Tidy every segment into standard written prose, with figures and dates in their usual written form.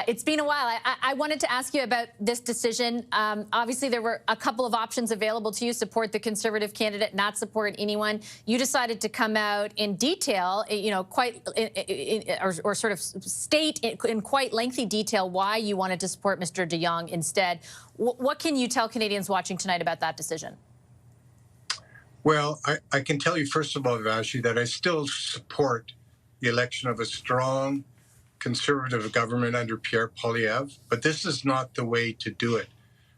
It's been a while. I wanted to ask you about this decision. Obviously, there were a couple of options available to you: support the Conservative candidate, not support anyone. You decided to come out in detail, or sort of state in quite lengthy detail why you wanted to support Mr. de Jong instead. What can you tell Canadians watching tonight about that decision? Well, I can tell you, first of all, Vashi, that I still support the election of a strong Conservative government under Pierre Poilievre, but this is not the way to do it.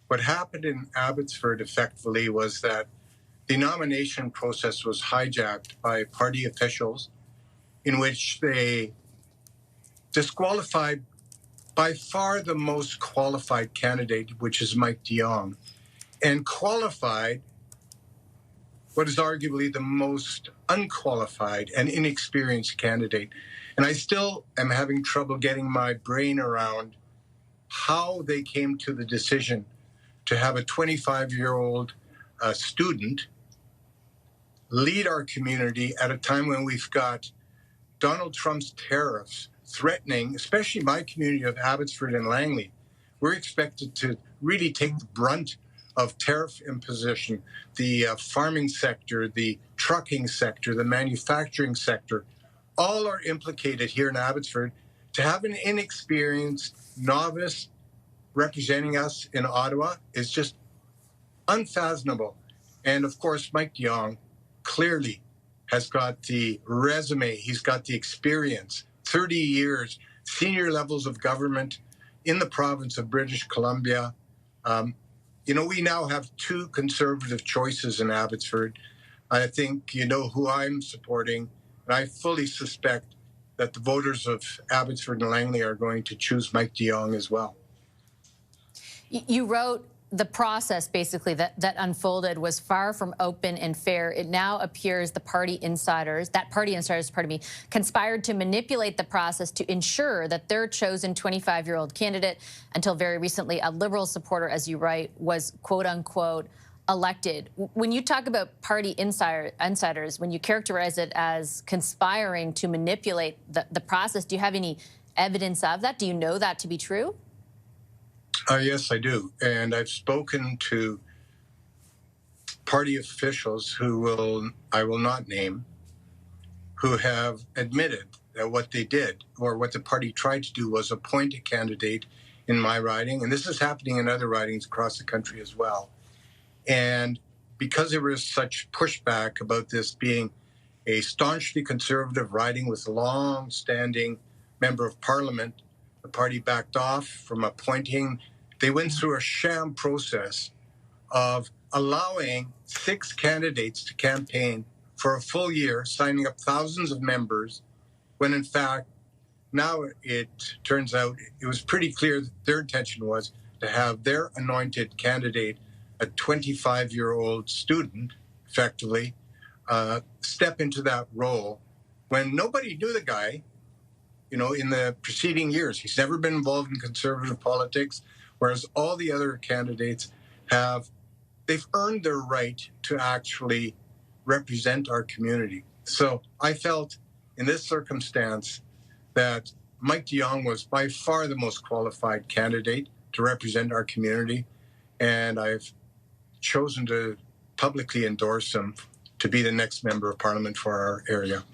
What happened in Abbotsford effectively was that the nomination process was hijacked by party officials, in which they disqualified by far the most qualified candidate, which is Mike de Jong, and qualified what is arguably the most unqualified and inexperienced candidate. And I still am having trouble getting my brain around how they came to the decision to have a 25-year-old student lead our community at a time when we've got Donald Trump's tariffs threatening, especially my community of Abbotsford and Langley. We're expected to really take the brunt of tariff imposition, the farming sector, the trucking sector, the manufacturing sector, all are implicated here in Abbotsford. To have an inexperienced novice representing us in Ottawa is just unfathomable. And of course, Mike de Jong clearly has got the resume, he's got the experience, 30 years, senior levels of government in the province of British Columbia. We now have two Conservative choices in Abbotsford. I think you know who I'm supporting, and I fully suspect that the voters of Abbotsford and Langley are going to choose Mike de Jong as well. You wrote the process, basically, that unfolded was far from open and fair. It now appears the party insiders, conspired to manipulate the process to ensure that their chosen 25-year-old candidate, until very recently a Liberal supporter, as you write, was quote-unquote elected. When you talk about party insiders, when you characterize it as conspiring to manipulate the process, do you have any evidence of that? Do you know that to be true? Yes, I do. And I've spoken to party officials who I will not name, who have admitted that what they did, or what the party tried to do, was appoint a candidate in my riding. And this is happening in other ridings across the country as well. And because there was such pushback about this being a staunchly Conservative riding with a long-standing member of Parliament, the party backed off from appointing. They went through a sham process of allowing 6 candidates to campaign for a full year, signing up thousands of members, when in fact, now it turns out it was pretty clear that their intention was to have their anointed candidate, a 25-year-old student, effectively, step into that role when nobody knew the guy, in the preceding years. He's never been involved in Conservative politics, whereas all the other candidates they've earned their right to actually represent our community. So I felt in this circumstance that Mike de Jong was by far the most qualified candidate to represent our community, and I've chosen to publicly endorse him to be the next member of Parliament for our area.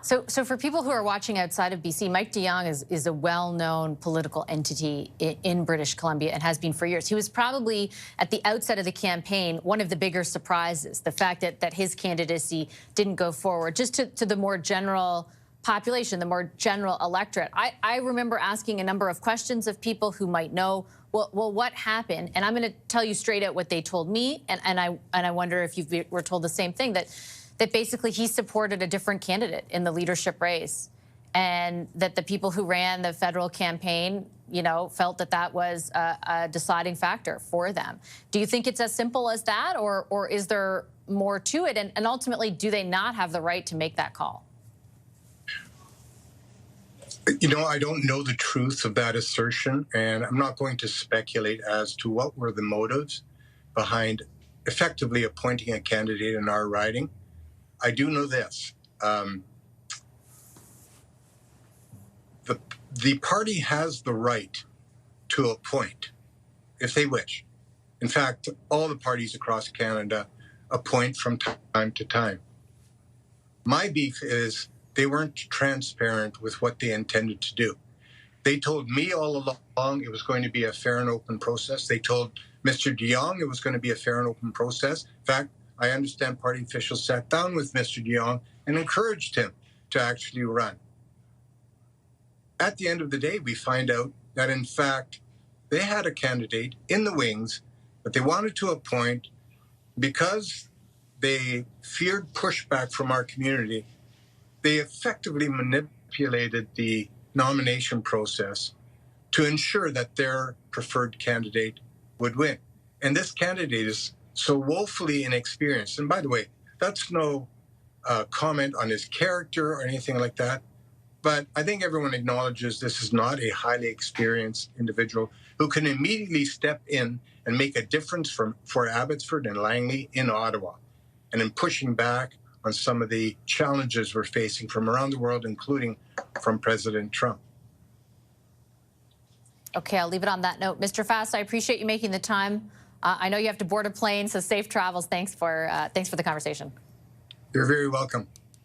So for people who are watching outside of BC, Mike de Jong is a well-known political entity in British Columbia and has been for years. He was probably, at the outset of the campaign, one of the bigger surprises, the fact that his candidacy didn't go forward. Just to the more general population, the more general electorate, I remember asking a number of questions of people who might know, well, what happened? And I'm going to tell you straight out what they told me, and I wonder if you were told the same thing, that basically he supported a different candidate in the leadership race, and that the people who ran the federal campaign, felt that was a deciding factor for them. Do you think it's as simple as that, or is there more to it? And ultimately, do they not have the right to make that call? I don't know the truth of that assertion, and I'm not going to speculate as to what were the motives behind effectively appointing a candidate in our riding. The party has the right to appoint if they wish. In fact, all the parties across Canada appoint from time to time. My beef is they weren't transparent with what they intended to do. They told me all along it was going to be a fair and open process. They told Mr. de Jong it was going to be a fair and open process. In fact, I understand party officials sat down with Mr. de Jong and encouraged him to actually run. At the end of the day, we find out that, in fact, they had a candidate in the wings that they wanted to appoint because they feared pushback from our community. They effectively manipulated the nomination process to ensure that their preferred candidate would win. And this candidate is so woefully inexperienced. And by the way, that's no comment on his character or anything like that. But I think everyone acknowledges this is not a highly experienced individual who can immediately step in and make a difference for Abbotsford and Langley in Ottawa, and in pushing back on some of the challenges we're facing from around the world, including from President Trump. Okay, I'll leave it on that note. Mr. Fast, I appreciate you making the time. I know you have to board a plane, so safe travels. Thanks for the conversation. You're very welcome.